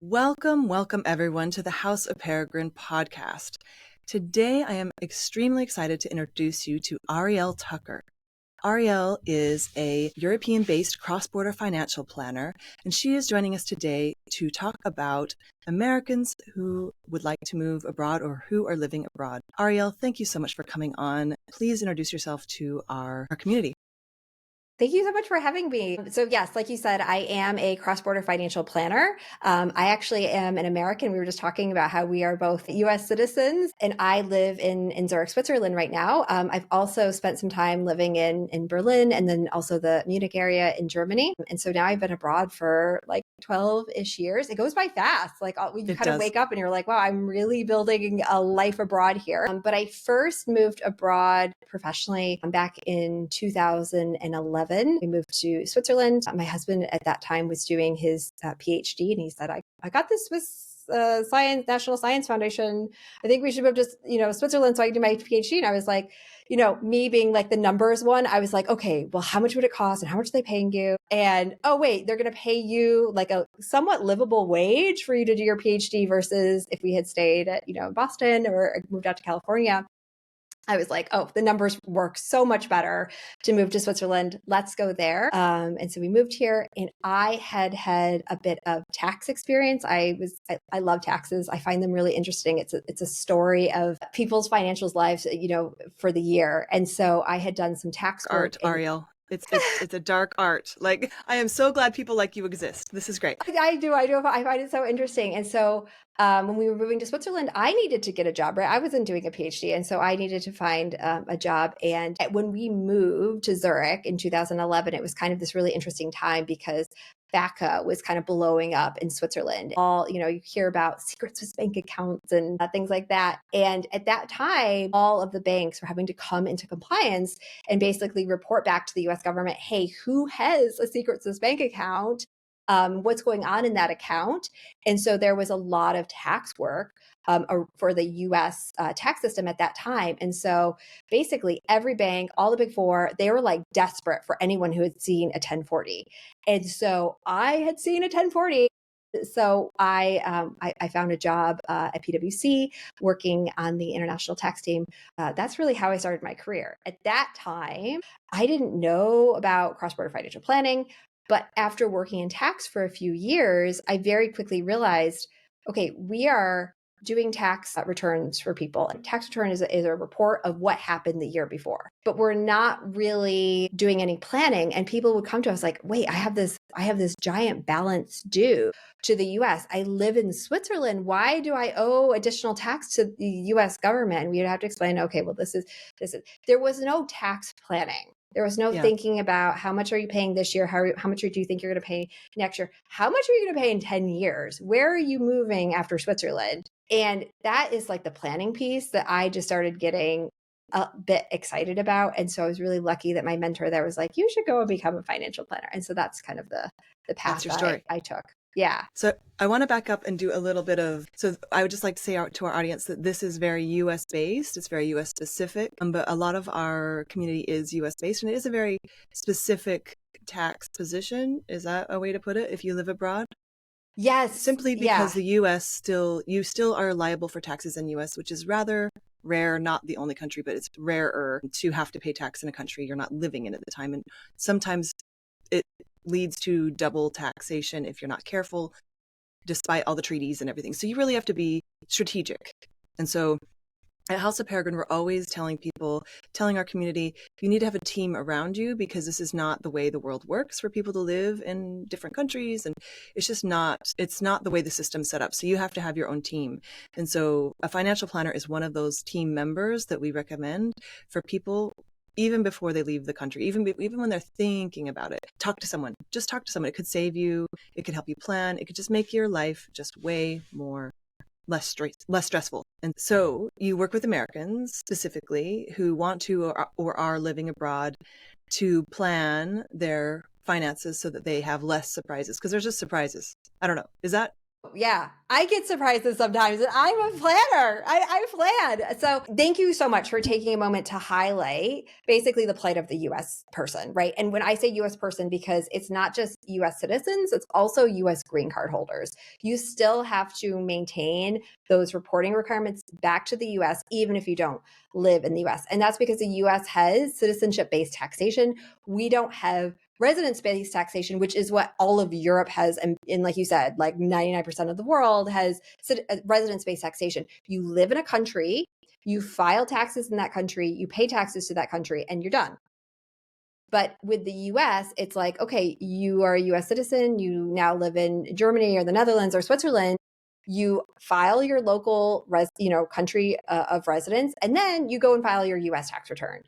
Welcome everyone to the House of Peregrine podcast. Today I am extremely excited to introduce you to Arielle Tucker. Arielle is a European-based cross-border financial planner, and she is joining us today to talk about Americans who would like to move abroad or who are living abroad. Arielle, thank you so much for coming on. Please introduce yourself to our community. Thank you so much for having me. So yes, like you said, I am a cross-border financial planner. I actually am an American. We were just talking about how we are both U.S. citizens, and I live in Zurich, Switzerland right now. I've also spent some time living in Berlin and then also the Munich area in Germany. And so now I've been abroad for like 12-ish years. It goes by fast. Like you kind of wake up and you're like, wow, I'm really building a life abroad here. But I first moved abroad professionally back in 2011. We moved to Switzerland. My husband at that time was doing his PhD, and he said, I got this Swiss National Science Foundation. I think we should move to Switzerland so I can do my PhD. And I was like, me being like the numbers one, I was like, okay, well, how much would it cost and how much are they paying you? And oh, wait, they're going to pay you like a somewhat livable wage for you to do your PhD versus if we had stayed at, Boston or moved out to California. I was like, oh, the numbers work so much better to move to Switzerland. Let's go there. And so we moved here, and I had a bit of tax experience. I love taxes. I find them really interesting. It's a story of people's financial lives, for the year. And so I had done some tax work. Arielle. It's a dark art. Like, I am so glad people like you exist. This is great. I do. I find it so interesting. And so when we were moving to Switzerland, I needed to get a job, right? I wasn't doing a PhD. And so I needed to find a job. And when we moved to Zurich in 2011, it was kind of this really interesting time because FATCA was kind of blowing up in Switzerland. You hear about secret Swiss bank accounts and things like that. And at that time, all of the banks were having to come into compliance and basically report back to the US government, hey, who has a secret Swiss bank account? What's going on in that account? And so there was a lot of tax work for the US tax system at that time. And so basically every bank, all the big four, they were like desperate for anyone who had seen a 1040. And so I had seen a 1040. So I found a job at PwC working on the international tax team. That's really how I started my career. At that time, I didn't know about cross-border financial planning. But after working in tax for a few years, I very quickly realized, okay, we are doing tax returns for people. And tax return is a report of what happened the year before, but we're not really doing any planning. And people would come to us like, wait, I have this giant balance due to the US. I live in Switzerland. Why do I owe additional tax to the US government? And we'd have to explain, okay, well, this is, there was no tax planning. There was no thinking about how much are you paying this year? How much do you think you're going to pay next year? How much are you going to pay in 10 years? Where are you moving after Switzerland? And that is like the planning piece that I just started getting a bit excited about. And so I was really lucky that my mentor there was like, you should go and become a financial planner. And so that's kind of the path that I took. Yeah. So I want to back up and do a little bit so I would just like to say to our audience that this is very US based. It's very US specific, but a lot of our community is US based, and it is a very specific tax position. Is that a way to put it? If you live abroad? Yes. Simply because the US you still are liable for taxes in US, which is rather rare, not the only country, but it's rarer to have to pay tax in a country you're not living in at the time. And sometimes it leads to double taxation if you're not careful, despite all the treaties and everything. So you really have to be strategic. And so at House of Peregrine, we're always telling our community, you need to have a team around you, because this is not the way the world works for people to live in different countries. And it's not the way the system's set up. So you have to have your own team. And so a financial planner is one of those team members that we recommend for people even before they leave the country, even when they're thinking about it. Talk to someone. Just talk to someone. It could save you. It could help you plan. It could just make your life just way less stressful. And so you work with Americans specifically who want to or are living abroad to plan their finances so that they have less surprises, because there's just surprises. I don't know. Is that Yeah, I get surprises sometimes, and I'm a planner. I plan. So thank you so much for taking a moment to highlight basically the plight of the US person, right? And when I say US person, because it's not just US citizens, it's also US green card holders. You still have to maintain those reporting requirements back to the US, even if you don't live in the US. And that's because the US has citizenship-based taxation. We don't have residence-based taxation, which is what all of Europe has. And like you said, like 99% of the world has residence-based taxation. You live in a country, you file taxes in that country, you pay taxes to that country, and you're done. But with the US, it's like, okay, you are a US citizen, you now live in Germany or the Netherlands or Switzerland. You file your local country of residence, and then you go and file your US tax return.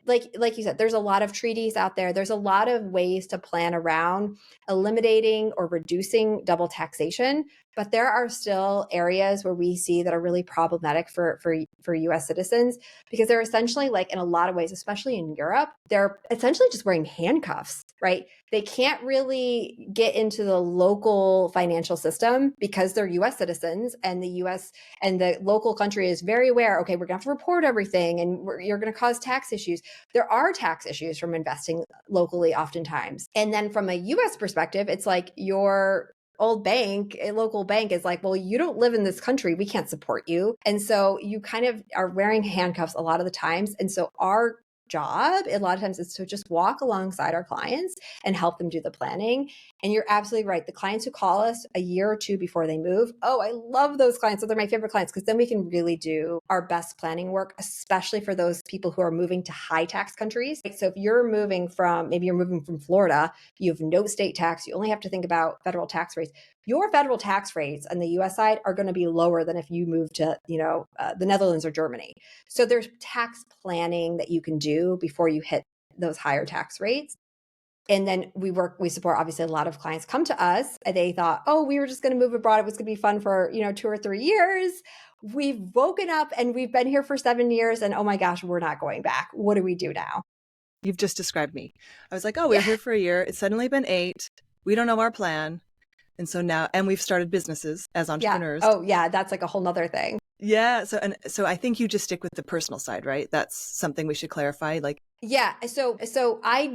Like you said, there's a lot of treaties out there. There's a lot of ways to plan around eliminating or reducing double taxation, but there are still areas where we see that are really problematic for US citizens, because they're essentially, like, in a lot of ways, especially in Europe, they're essentially just wearing handcuffs, right? They can't really get into the local financial system because they're US citizens, and the US and the local country is very aware, okay, we're gonna have to report everything, and you're gonna cause tax issues. There are tax issues from investing locally oftentimes. And then from a US perspective, it's like your old bank, a local bank, is like, well, you don't live in this country, we can't support you. And so you kind of are wearing handcuffs a lot of the times. And so our job a lot of times is to just walk alongside our clients and help them do the planning. And you're absolutely right. The clients who call us a year or two before they move, oh, I love those clients. So they're my favorite clients, because then we can really do our best planning work, especially for those people who are moving to high tax countries. So if you're moving from, maybe you're moving from Florida, you have no state tax, you only have to think about federal tax rates. Your federal tax rates on the US side are going to be lower than if you move to, the Netherlands or Germany. So there's tax planning that you can do before you hit those higher tax rates. And then we support, obviously, a lot of clients come to us and they thought, oh, we were just going to move abroad, it was going to be fun for 2 or 3 years. We've woken up and we've been here for 7 years, and oh my gosh, we're not going back. What do we do now? You've just described me. I was like, oh, we were here for a year. It's suddenly been 8. We don't know our plan. And so now, and we've started businesses as entrepreneurs. Yeah. Oh yeah, that's like a whole nother thing. Yeah. So I think you just stick with the personal side, right? That's something we should clarify. Like, yeah. So I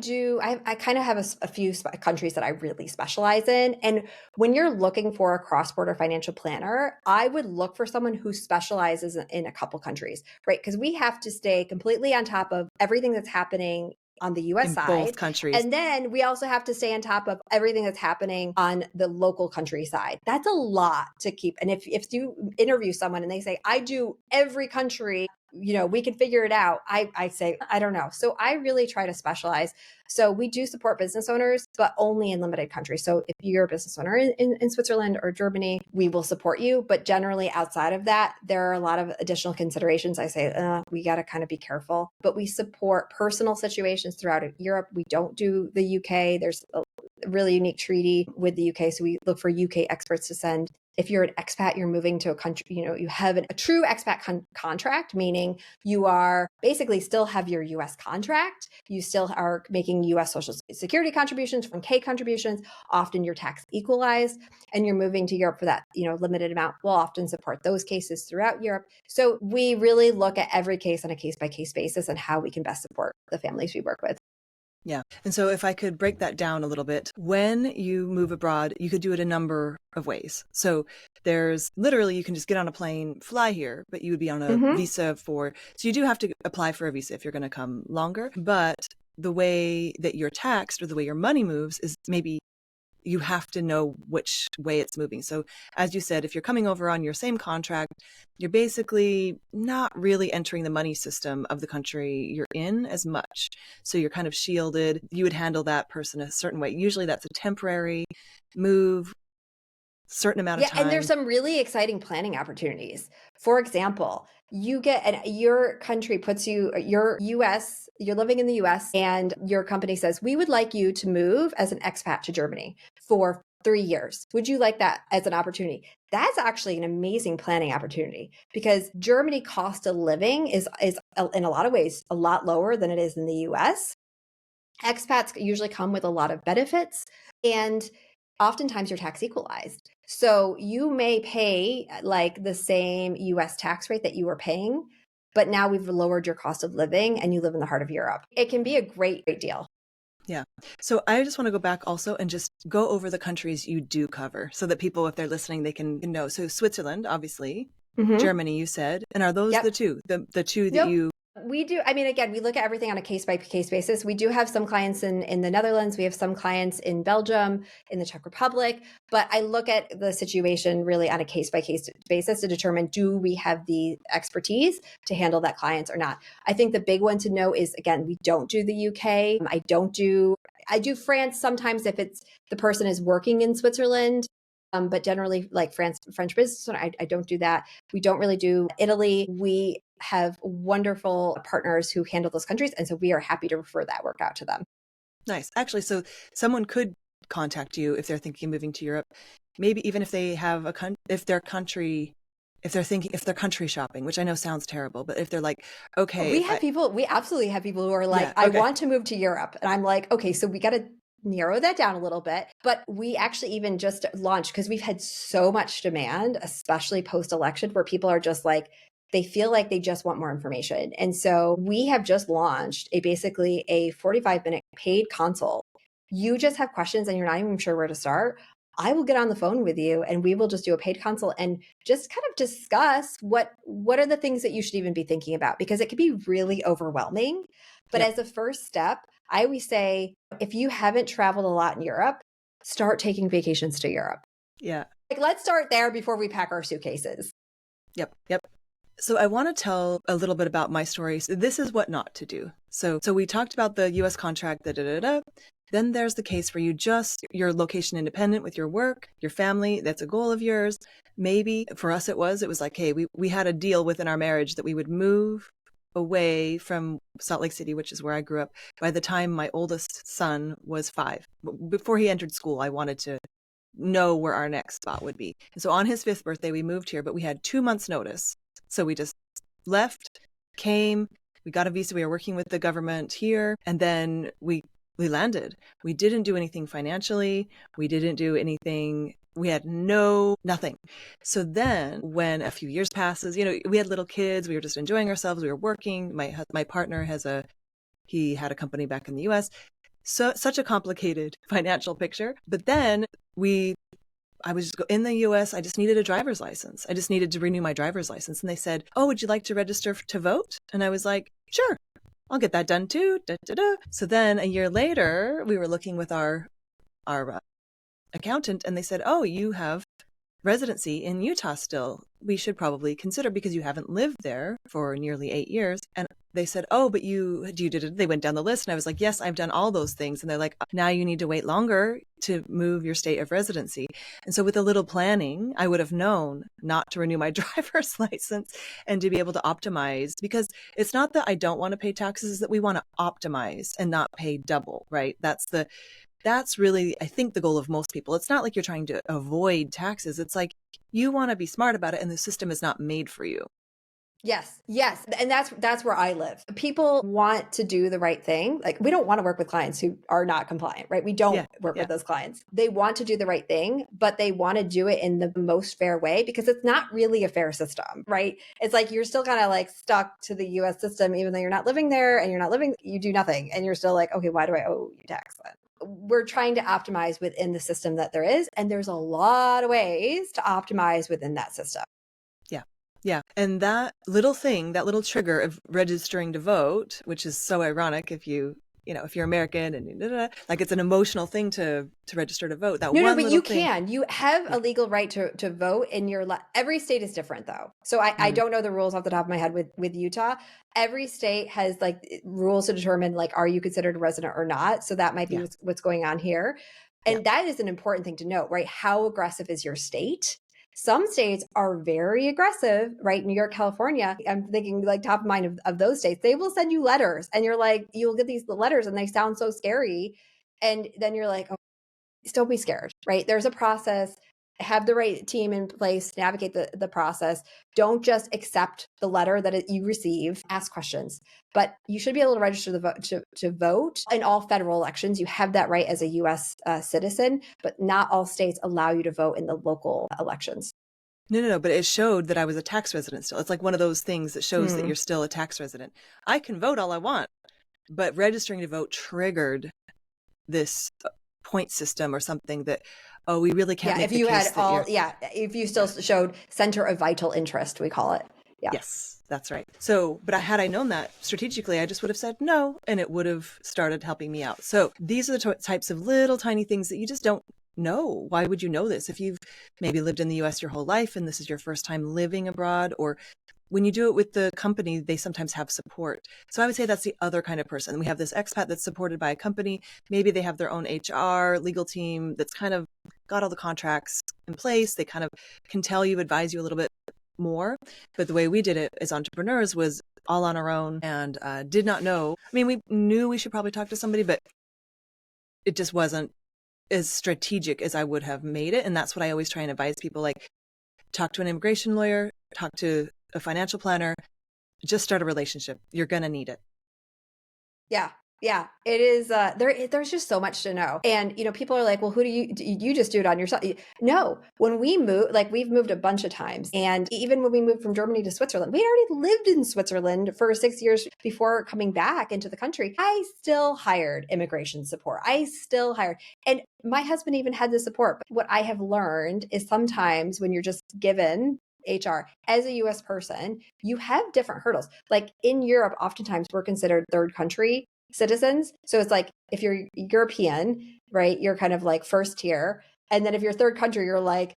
kind of have a few countries that I really specialize in. And when you're looking for a cross-border financial planner, I would look for someone who specializes in a couple countries, right? Because we have to stay completely on top of everything that's happening on the US in side, both countries. And then we also have to stay on top of everything that's happening on the local country side. That's a lot to keep. And if you interview someone and they say, I do every country, we can figure it out, I say, I don't know. So I really try to specialize. So we do support business owners, but only in limited countries. So if you're a business owner in Switzerland or Germany, we will support you. But generally outside of that, there are a lot of additional considerations. I say, we got to kind of be careful. But we support personal situations throughout Europe. We don't do the UK. There's a really unique treaty with the UK. So we look for UK experts to send. If you're an expat, you're moving to a country, you have a true expat contract, meaning you are basically still have your US contract. You still are making US Social Security contributions, from K contributions, often your tax equalized, and you're moving to Europe for that, limited amount. We'll often support those cases throughout Europe. So we really look at every case on a case-by-case basis and how we can best support the families we work with. Yeah. And so if I could break that down a little bit, when you move abroad, you could do it a number of ways. So there's literally, you can just get on a plane, fly here, but you would be on a visa so you do have to apply for a visa if you're going to come longer. But the way that you're taxed, or the way your money moves, is maybe you have to know which way it's moving. So as you said, if you're coming over on your same contract, you're basically not really entering the money system of the country you're in as much. So you're kind of shielded. You would handle that person a certain way. Usually that's a temporary move, certain amount of time. And there's some really exciting planning opportunities. For example, your country puts you're living in the US, and your company says, we would like you to move as an expat to Germany for 3 years. Would you like that as an opportunity? That's actually an amazing planning opportunity, because Germany cost of living is in a lot of ways a lot lower than it is in the US. Expats usually come with a lot of benefits, and oftentimes you're tax equalized. So you may pay like the same US tax rate that you were paying, but now we've lowered your cost of living and you live in the heart of Europe. It can be a great deal. Yeah. So I just want to go back also and just go over the countries you do cover so that people, if they're listening, they can know. So Switzerland, obviously, Germany, you said. And are those the two, the two that you... We do. I mean, again, we look at everything on a case-by-case basis. We do have some clients in the Netherlands. We have some clients in Belgium, in the Czech Republic. But I look at the situation really on a case-by-case basis to determine, do we have the expertise to handle that client or not? I think the big one to know is, again, we don't do the UK. I do France sometimes if it's the person is working in Switzerland. But generally, like French business, I don't do that. We don't really do Italy. We have wonderful partners who handle those countries. And so we are happy to refer that work out to them. Nice. Actually, so someone could contact you if they're thinking of moving to Europe, maybe even if they have if they're country shopping, which I know sounds terrible, but if they're like, okay. We absolutely have people who are like, I want to move to Europe. And I'm like, okay, so we got to narrow that down a little bit. But we actually even just launched, because we've had so much demand, especially post-election, where people are just like, they feel like they just want more information. And so we have just launched basically a 45-minute paid consult. You just have questions and you're not even sure where to start. I will get on the phone with you and we will just do a paid consult and just kind of discuss what are the things that you should even be thinking about, because it can be really overwhelming. But as a first step, I always say, if you haven't traveled a lot in Europe, start taking vacations to Europe. Yeah. Like, let's start there before we pack our suitcases. Yep. So I want to tell a little bit about my story. So this is what not to do. So we talked about the US contract, Then there's the case where you're location independent with your work, your family, that's a goal of yours. Maybe for us it was like, hey, we had a deal within our marriage that we would move away from Salt Lake City, which is where I grew up, by the time my oldest son was 5. Before he entered school, I wanted to know where our next spot would be. And so on his 5th birthday, we moved here, but we had 2 months notice. So we just left, came, we got a visa, we were working with the government here, and then we landed. We didn't do anything financially. We didn't do anything. We had nothing. So then when a few years passes, we had little kids, we were just enjoying ourselves. We were working. My partner he had a company back in the US. So such a complicated financial picture. But then I was in the US. I just needed a driver's license. I just needed to renew my driver's license. And they said, oh, would you like to register to vote? And I was like, sure. I'll get that done too. So then a year later, we were looking with our accountant and they said, oh, you have residency in Utah still. We should probably consider, because you haven't lived there for nearly 8 years. And they said, oh, but they went down the list. And I was like, yes, I've done all those things. And they're like, now you need to wait longer to move your state of residency. And so with a little planning, I would have known not to renew my driver's license and to be able to optimize, because it's not that I don't want to pay taxes, it's that we want to optimize and not pay double, right? That's really, I think, the goal of most people. It's not like you're trying to avoid taxes. It's like you want to be smart about it and the system is not made for you. Yes. And that's where I live. People want to do the right thing. Like, we don't want to work with clients who are not compliant, right? We don't work with those clients. They want to do the right thing, but they want to do it in the most fair way, because it's not really a fair system, right? It's like you're still kind of like stuck to the US system, even though you're not living there and you do nothing. And you're still like, okay, why do I owe you tax then? We're trying to optimize within the system that there is. And there's a lot of ways to optimize within that system. Yeah. And that little trigger of registering to vote, which is so ironic if you're American and like, it's an emotional thing to register to vote. But you can. You have a legal right to vote in every state is different though. So I don't know the rules off the top of my head with Utah. Every state has like rules to determine like, are you considered a resident or not? So that might be what's going on here. And that is an important thing to note, right? How aggressive is your state? Some states are very aggressive, right? New York, California, I'm thinking like top of mind of those states. They will send you letters and you're like, you'll get these letters and they sound so scary. And then you're like, oh, don't be scared, right? There's a process. have the right team in place to navigate the process. Don't just accept the letter that you receive. Ask questions. But you should be able to register the vote to vote in all federal elections. You have that right as a U.S. Citizen, but not all states allow you to vote in the local elections. No. But it showed that I was a tax resident still. It's like one of those things that shows that you're still a tax resident. I can vote all I want, but registering to vote triggered this point system or something that, oh, we really can't make the case if you still showed center of vital interest, we call it. Yeah. Yes, that's right. So, but had I known that strategically, I just would have said no, and it would have started helping me out. So these are the types of little tiny things that you just don't know. Why would you know this? If you've maybe lived in the US your whole life and this is your first time living abroad, or when you do it with the company, they sometimes have support. So I would say that's the other kind of person. We have this expat that's supported by a company. Maybe they have their own HR, legal team that's kind of got all the contracts in place. They kind of can tell you, advise you a little bit more. But the way we did it as entrepreneurs was all on our own and did not know. I mean, we knew we should probably talk to somebody, but it just wasn't as strategic as I would have made it. And that's what I always try and advise people, like, talk to an immigration lawyer, talk to a financial planner, just start a relationship. You're going to need it. Yeah. Yeah, it is. There's just so much to know. And, people are like, well, do you just do it on yourself? No, when we move, like we've moved a bunch of times. And even when we moved from Germany to Switzerland, we already lived in Switzerland for 6 years before coming back into the country. I still hired immigration support. And my husband even had the support. But what I have learned is sometimes when you're just given HR as a US person, you have different hurdles. Like in Europe, oftentimes we're considered third country citizens. So it's like if you're European, right, you're kind of like first tier. And then if you're third country, you're like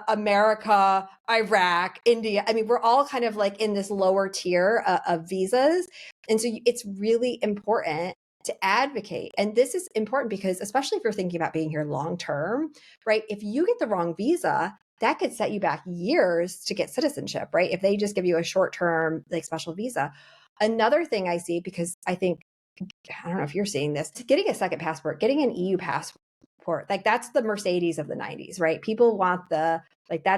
America, Iraq, India. I mean, we're all kind of like in this lower tier of visas. And so it's really important to advocate. And this is important because especially if you're thinking about being here long term, right? If you get the wrong visa, that could set you back years to get citizenship, right? If they just give you a short term, like special visa. Another thing I see, because I think, I don't know if you're seeing this, getting a second passport, getting an EU passport, like that's the Mercedes of the 90s, right? People want that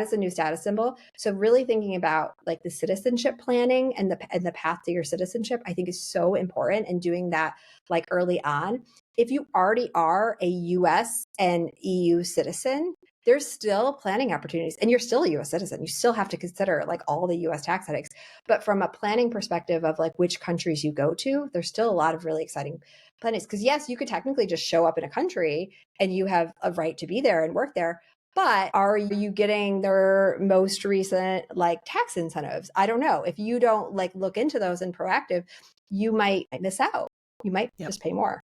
is a new status symbol. So really thinking about like the citizenship planning and the path to your citizenship, I think is so important, and doing that like early on. If you already are a US and EU citizen, there's still planning opportunities, and you're still a US citizen. You still have to consider like all the US tax headaches. But from a planning perspective of like which countries you go to, there's still a lot of really exciting plannings. Because yes, you could technically just show up in a country and you have a right to be there and work there. But are you getting their most recent like tax incentives? I don't know. If you don't like look into those and proactive, you might miss out. You might just pay more.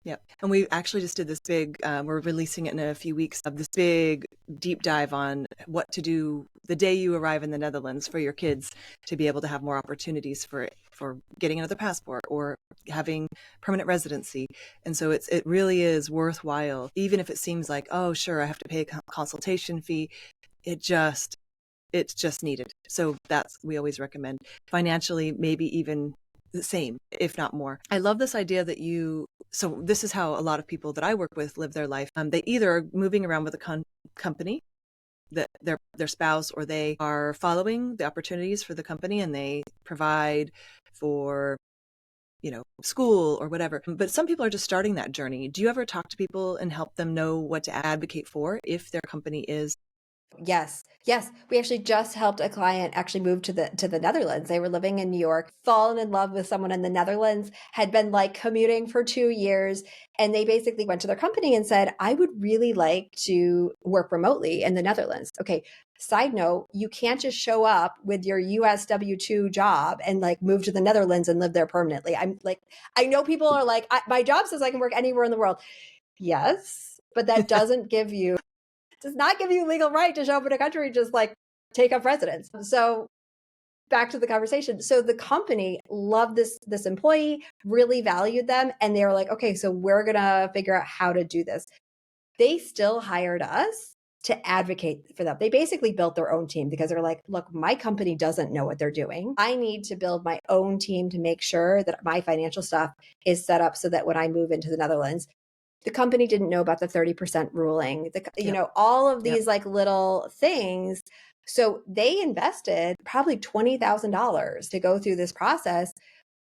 Yeah. And we actually just did this big, we're releasing it in a few weeks, of this big deep dive on what to do the day you arrive in the Netherlands for your kids to be able to have more opportunities for getting another passport or having permanent residency. And so it really is worthwhile, even if it seems like, oh, sure, I have to pay a consultation fee. It's just needed. So we always recommend financially, maybe even the same, if not more. I love this idea that so this is how a lot of people that I work with live their life. They either are moving around with a company, that their spouse, or they are following the opportunities for the company and they provide for, school or whatever. But some people are just starting that journey. Do you ever talk to people and help them know what to advocate for if their company is? Yes. We actually just helped a client actually move to the Netherlands. They were living in New York, fallen in love with someone in the Netherlands, had been like commuting for 2 years. And they basically went to their company and said, I would really like to work remotely in the Netherlands. Okay. Side note, you can't just show up with your US W-2 job and like move to the Netherlands and live there permanently. I'm like, I know people are like, my job says I can work anywhere in the world. Yes, but that does not give you legal right to show up in a country, just like take up residence. So back to the conversation. So the company loved this employee, really valued them. And they were like, okay, so we're going to figure out how to do this. They still hired us to advocate for them. They basically built their own team because they're like, look, my company doesn't know what they're doing. I need to build my own team to make sure that my financial stuff is set up so that when I move into the Netherlands, The company didn't know about the 30% ruling, all of these like little things. So they invested probably $20,000 to go through this process,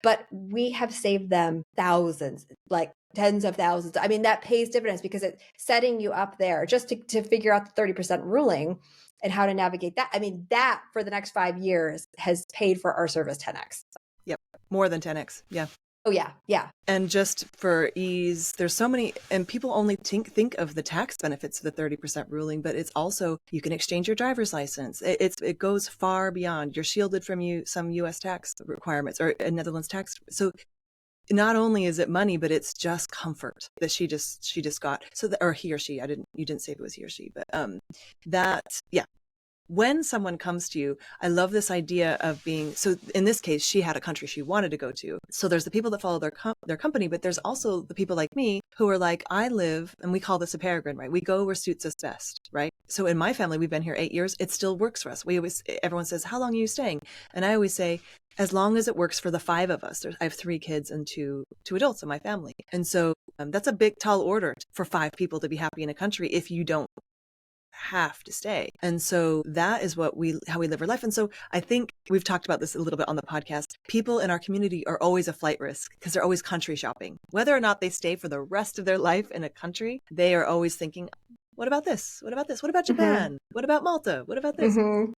but we have saved them thousands, like tens of thousands. I mean, that pays dividends because it's setting you up there just to figure out the 30% ruling and how to navigate that. I mean, that for the next 5 years has paid for our service 10x. Yep. More than 10x. Yeah. Oh, yeah. Yeah. And just for ease, there's so many, and people only think of the tax benefits of the 30% ruling, but it's also, you can exchange your driver's license. It goes far beyond. You're shielded from some U.S. tax requirements or Netherlands tax. So not only is it money, but it's just comfort that she just got. So or he or she, you didn't say if it was he or she, but when someone comes to you, I love this idea of so in this case, she had a country she wanted to go to. So there's the people that follow their company, but there's also the people like me who are like, I live, and we call this a peregrine, right? We go where suits us best, right? So in my family, we've been here 8 years. It still works for us. Everyone says, how long are you staying? And I always say, as long as it works for the 5 of us. I have 3 kids and two adults in my family. And so that's a big, tall order for 5 people to be happy in a country if you don't have to stay. And so that is how we live our life. And so I think we've talked about this a little bit on the podcast. People in our community are always a flight risk because they're always country shopping. Whether or not they stay for the rest of their life in a country, they are always thinking, what about this? What about this? What about Japan? Mm-hmm. What about Malta? What about this? Mm-hmm.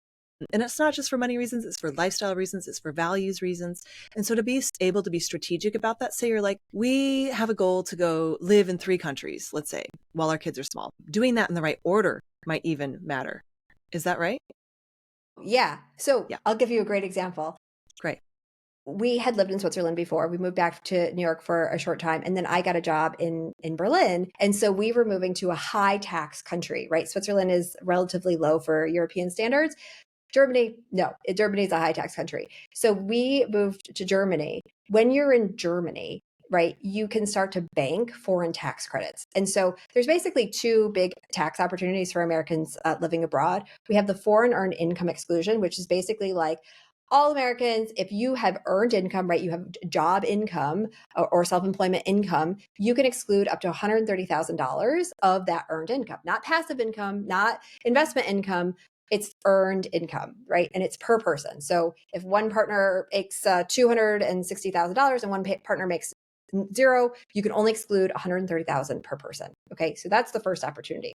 And it's not just for money reasons, it's for lifestyle reasons, it's for values reasons. And so to be able to be strategic about that, say you're like, we have a goal to go live in 3 countries, let's say, while our kids are small. Doing that in the right order might even matter. Is that right? Yeah. So I'll give you a great example. Great. We had lived in Switzerland before. We moved back to New York for a short time, and then I got a job in Berlin. And so we were moving to a high tax country, right? Switzerland is relatively low for European standards. Germany is a high tax country. So we moved to Germany. When you're in Germany, right, you can start to bank foreign tax credits. And so there's basically 2 big tax opportunities for Americans living abroad. We have the Foreign Earned Income Exclusion, which is basically like all Americans, if you have earned income, right, you have job income or self-employment income, you can exclude up to $130,000 of that earned income, not passive income, not investment income. It's earned income, right? And it's per person. So if one partner makes $260,000 and one partner makes 0, you can only exclude $130,000 per person. Okay, so that's the first opportunity.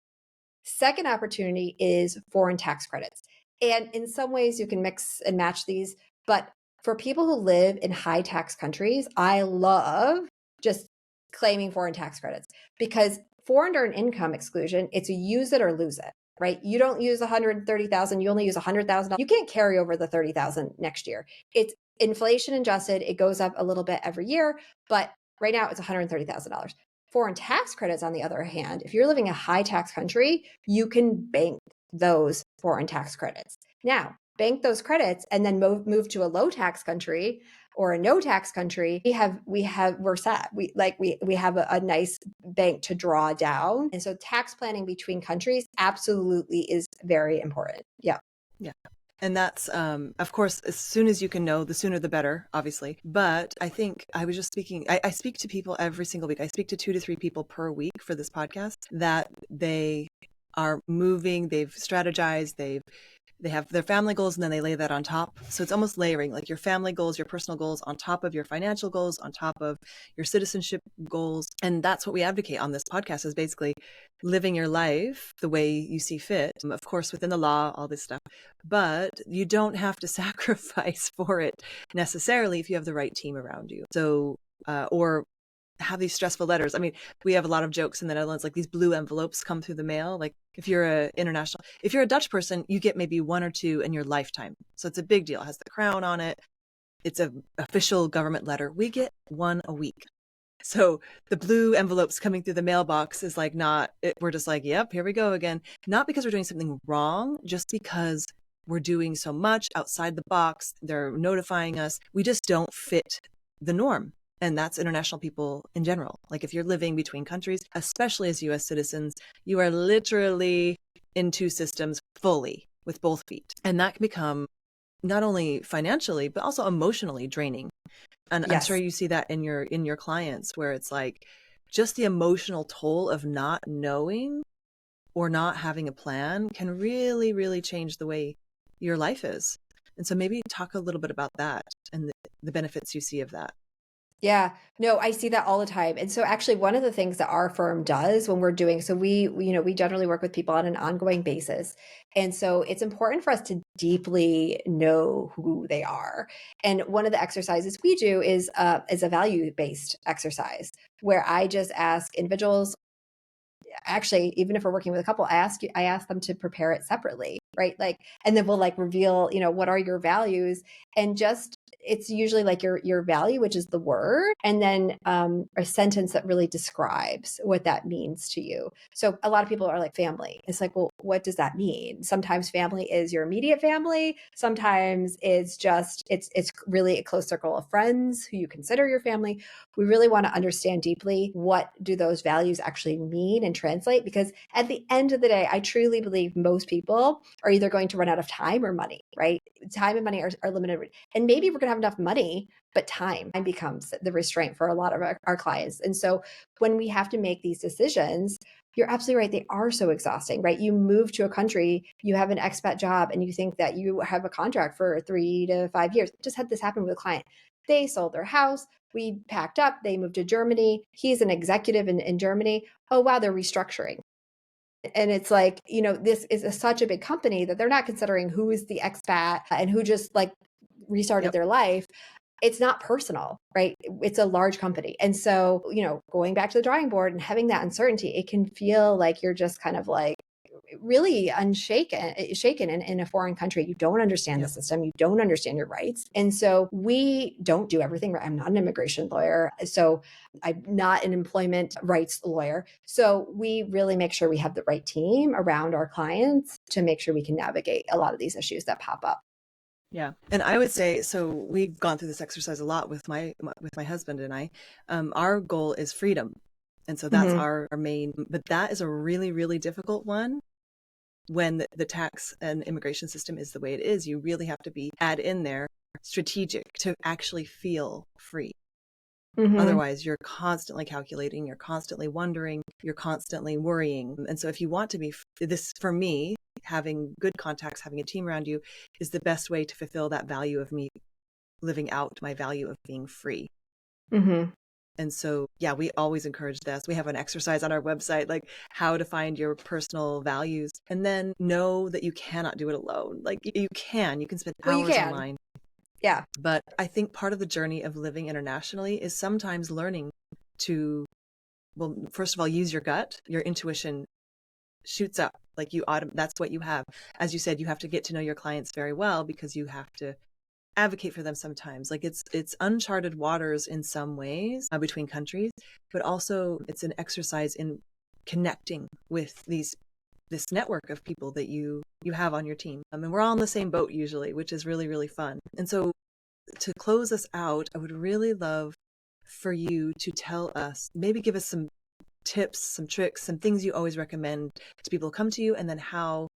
Second opportunity is foreign tax credits. And in some ways you can mix and match these, but for people who live in high tax countries, I love just claiming foreign tax credits because foreign earned income exclusion, it's a use it or lose it. Right? You don't use $130,000, you only use $100,000. You can't carry over the $30,000 next year. It's inflation adjusted. It goes up a little bit every year, but right now it's $130,000. Foreign tax credits, on the other hand, if you're living in a high tax country, you can bank those foreign tax credits. Now, bank those credits and then move to a low tax country or a no tax country. We're set. We have a nice bank to draw down. And so tax planning between countries absolutely is very important. Yeah. Yeah. And that's, of course, as soon as you can know, the sooner the better, obviously. But I think I was just speaking, I speak to people every single week. I speak to 2 to 3 people per week for this podcast that they are moving, they've strategized, they have their family goals and then they lay that on top. So it's almost layering, like your family goals, your personal goals on top of your financial goals, on top of your citizenship goals. And that's what we advocate on this podcast is basically living your life the way you see fit, of course, within the law, all this stuff. But you don't have to sacrifice for it necessarily if you have the right team around you. So, or have these stressful letters. I mean, we have a lot of jokes in the Netherlands, like these blue envelopes come through the mail. Like if you're if you're a Dutch person, you get maybe 1 or 2 in your lifetime. So it's a big deal. It has the crown on it. It's an official government letter. We get 1 a week. So the blue envelopes coming through the mailbox is like we're just like, yep, here we go again. Not because we're doing something wrong, just because we're doing so much outside the box. They're notifying us. We just don't fit the norm. And that's international people in general. Like if you're living between countries, especially as US citizens, you are literally in 2 systems fully with both feet. And that can become not only financially, but also emotionally draining. And yes. I'm sure you see that in your clients where it's like just the emotional toll of not knowing or not having a plan can really, really change the way your life is. And so maybe talk a little bit about that and the benefits you see of that. Yeah, no, I see that all the time. And so actually one of the things that our firm does when we're doing, so we generally work with people on an ongoing basis. And so it's important for us to deeply know who they are. And one of the exercises we do is a value-based exercise where I just ask individuals, actually, even if we're working with a couple, I ask them to prepare it separately, right? Like, and then we'll like reveal, what are your values, and just it's usually like your value, which is the word, and then a sentence that really describes what that means to you. So a lot of people are like family. It's like, well, what does that mean? Sometimes family is your immediate family. Sometimes it's just it's really a close circle of friends who you consider your family. We really want to understand deeply what do those values actually mean and translate, because at the end of the day, I truly believe most people are either going to run out of time or money, right? Time and money are limited. And maybe we're going to have enough money, but time becomes the restraint for a lot of our clients. And so when we have to make these decisions, you're absolutely right. They are so exhausting, right? You move to a country, you have an expat job, and you think that you have a contract for 3 to 5 years. Just had this happen with a client. They sold their house. We packed up. They moved to Germany. He's an executive in Germany. Oh, wow, they're restructuring. And it's like, this is such a big company that they're not considering who is the expat and who just like restarted their life. It's not personal, right? It's a large company. And so, going back to the drawing board and having that uncertainty, it can feel like you're just kind of like really shaken in a foreign country. You don't understand the system. You don't understand your rights. And so we don't do everything right. I'm not an immigration lawyer. So I'm not an employment rights lawyer. So we really make sure we have the right team around our clients to make sure we can navigate a lot of these issues that pop up. Yeah. And I would say, so we've gone through this exercise a lot with my husband and I. Our goal is freedom. And so that's our main, but that is a really, really difficult one when the tax and immigration system is the way it is. You really have to add in there strategic to actually feel free. Otherwise, you're constantly calculating, you're constantly wondering, you're constantly worrying. And so if you want to be this, for me, having good contacts, having a team around you is the best way to fulfill that value of me living out my value of being free. And so, yeah, we always encourage this. We have an exercise on our website, like how to find your personal values, and then know that you cannot do it alone. Like you can spend hours online. Yeah. But I think part of the journey of living internationally is sometimes learning to, well, first of all, use your gut. Your intuition shoots up. Like that's what you have. As you said, you have to get to know your clients very well because you have to advocate for them sometimes. Like it's uncharted waters in some ways between countries, but also it's an exercise in connecting with this network of people that you have on your team. And we're all on the same boat usually, which is really, really fun. And so to close us out, I would really love for you to tell us, maybe give us some tips, some tricks, some things you always recommend to people who come to you, and then how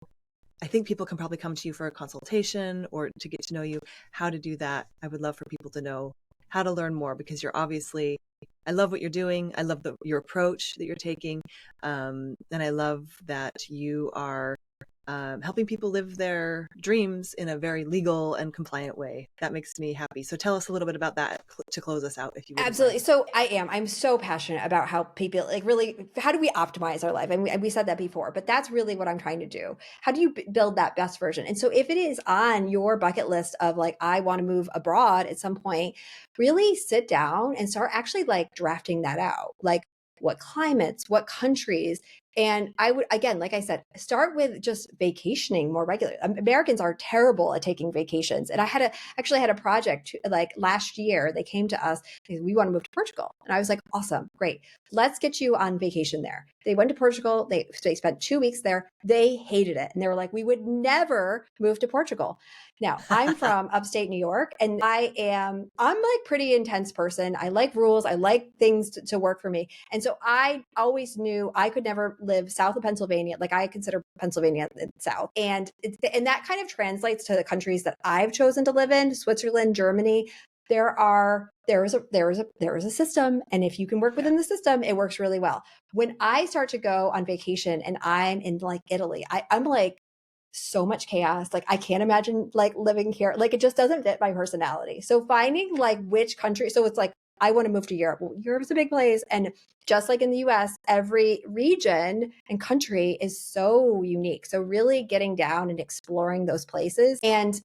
I think people can probably come to you for a consultation or to get to know you, how to do that. I would love for people to know how to learn more, because you're obviously, I love what you're doing. I love your approach that you're taking. And I love that you are helping people live their dreams in a very legal and compliant way. That makes me happy. So tell us a little bit about that to close us out, if you would. Absolutely. So I'm so passionate about how people like really, how do we optimize our life? And we said that before, but that's really what I'm trying to do. How do you build that best version? And so if it is on your bucket list of like, I want to move abroad at some point, really sit down and start actually like drafting that out. Like what climates, what countries. And I would, again, like I said, start with just vacationing more regularly. Americans are terrible at taking vacations. And I actually had a project like last year, they came to us, we want to move to Portugal. And I was like, awesome, great. Let's get you on vacation there. They went to Portugal. They spent 2 weeks there. They hated it. And they were like, we would never move to Portugal. Now, I'm from upstate New York, and I'm like pretty intense person. I like rules. I like things to work for me. And so I always knew I could never live south of Pennsylvania. Like I consider Pennsylvania the South. And that kind of translates to the countries that I've chosen to live in, Switzerland, Germany. There are there is a system, and if you can work within the system, it works really well. When I start to go on vacation and I'm in like Italy, I'm like so much chaos. Like I can't imagine like living here. Like it just doesn't fit my personality. So finding like which country, so it's like I want to move to Europe. Well, Europe's a big place, and just like in the US, every region and country is so unique. So really getting down and exploring those places. And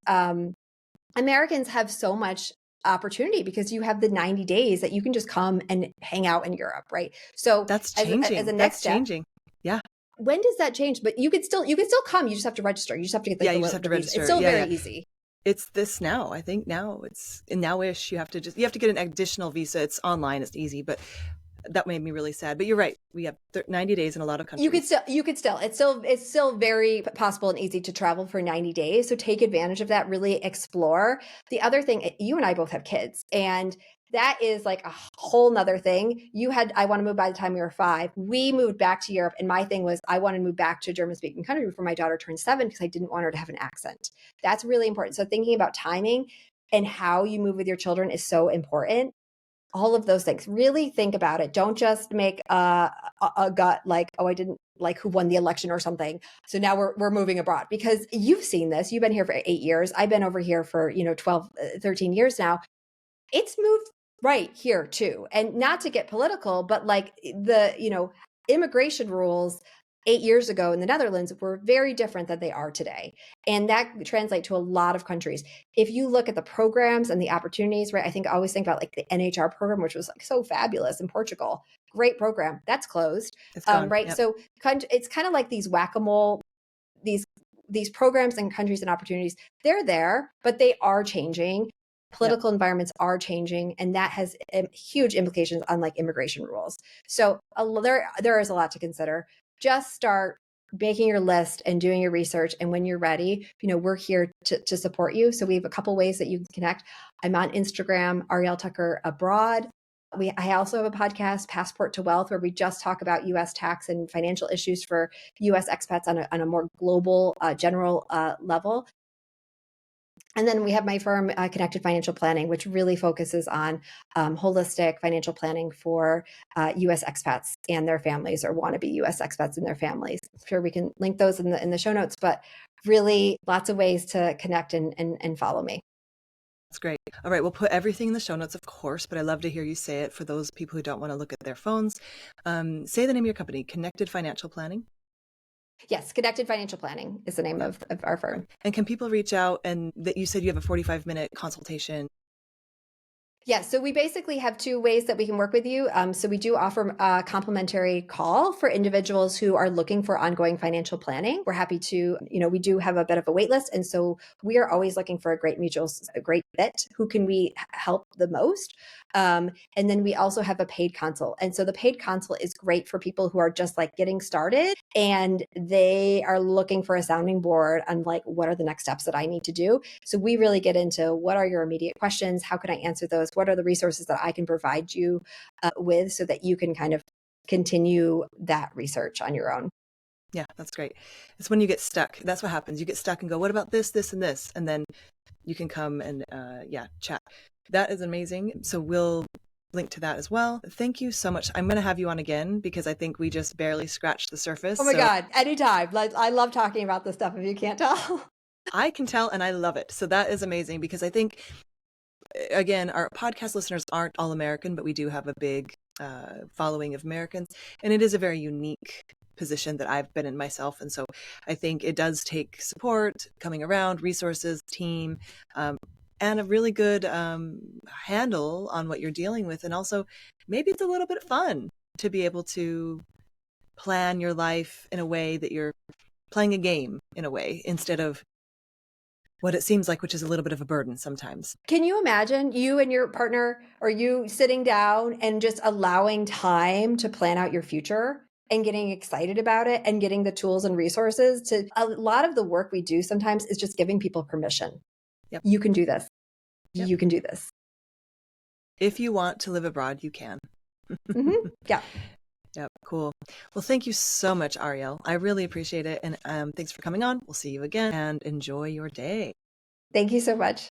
Americans have so much opportunity because you have the 90 days that you can just come and hang out in Europe, right? So That's changing. as a next That's step, changing. Yeah. when does that change? But you could still come. You just have to register. You just have to get you just have to register. It's still very easy. It's this now. I think now now-ish. You have to get an additional visa. It's online. It's easy, but that made me really sad. But you're right. We have 90 days in a lot of countries. You could still, it's still very possible and easy to travel for 90 days. So take advantage of that, really explore. The other thing, you and I both have kids, and that is like a whole nother thing. I want to move by the time we were 5. We moved back to Europe, and my thing was I want to move back to a German speaking country before my daughter turned 7 because I didn't want her to have an accent. That's really important. So thinking about timing and how you move with your children is so important. All of those things. Really think about it. Don't just make a gut like, oh, I didn't like who won the election or something. So now we're moving abroad, because you've seen this. You've been here for 8 years. I've been over here for, 12, 13 years now. It's moved right here too. And not to get political, but like the, immigration rules 8 years ago in the Netherlands were very different than they are today. And that translates to a lot of countries. If you look at the programs and the opportunities, right? I always think about like the NHR program, which was like so fabulous in Portugal. Great program. That's closed. It's gone. Right. Yep. So it's kind of like these whack-a-mole, these programs and countries and opportunities, they're there, but they are changing. Political environments are changing, and that has huge implications on like immigration rules. So there is a lot to consider. Just start making your list and doing your research. And when you're ready, we're here to support you. So we have a couple ways that you can connect. I'm on Instagram, Arielle Tucker Abroad. I also have a podcast, Passport to Wealth, where we just talk about U.S. tax and financial issues for U.S. expats on a more global, general level. And then we have my firm, Connected Financial Planning, which really focuses on holistic financial planning for U.S. expats and their families, or wannabe U.S. expats and their families. I'm sure we can link those in the show notes, but really lots of ways to connect and follow me. That's great. All right, we'll put everything in the show notes, of course, but I love to hear you say it for those people who don't want to look at their phones. Say the name of your company, Connected Financial Planning. Yes, Connected Financial Planning is the name of our firm. And can people reach out? And that you said you have a 45-minute consultation. Yes. So we basically have 2 ways that we can work with you. So we do offer a complimentary call for individuals who are looking for ongoing financial planning. We're happy to, we do have a bit of a wait list. And so we are always looking for a great fit. Who can we help the most? And then we also have a paid consult. And so the paid consult is great for people who are just like getting started and they are looking for a sounding board on like, what are the next steps that I need to do? So we really get into what are your immediate questions? How can I answer those? What are the resources that I can provide you with so that you can kind of continue that research on your own? Yeah, that's great. It's when you get stuck. That's what happens. You get stuck and go, what about this, this, and this? And then you can come and chat. That is amazing. So we'll link to that as well. Thank you so much. I'm going to have you on again because I think we just barely scratched the surface. Oh my God, anytime. I love talking about this stuff if you can't tell. I can tell and I love it. So that is amazing because I think, again, our podcast listeners aren't all American, but we do have a big following of Americans. And it is a very unique position that I've been in myself. And so I think it does take support, coming around, resources, team, and a really good handle on what you're dealing with. And also maybe it's a little bit fun to be able to plan your life in a way that you're playing a game in a way instead of what it seems like, which is a little bit of a burden sometimes. Can you imagine you and your partner or you sitting down and just allowing time to plan out your future and getting excited about it and getting the tools and resources to a lot of the work we do sometimes is just giving people permission. Yep. You can do this. Yep. You can do this. If you want to live abroad, you can. Mm-hmm. Yeah. Yep. Cool. Well, thank you so much, Arielle. I really appreciate it. And thanks for coming on. We'll see you again and enjoy your day. Thank you so much.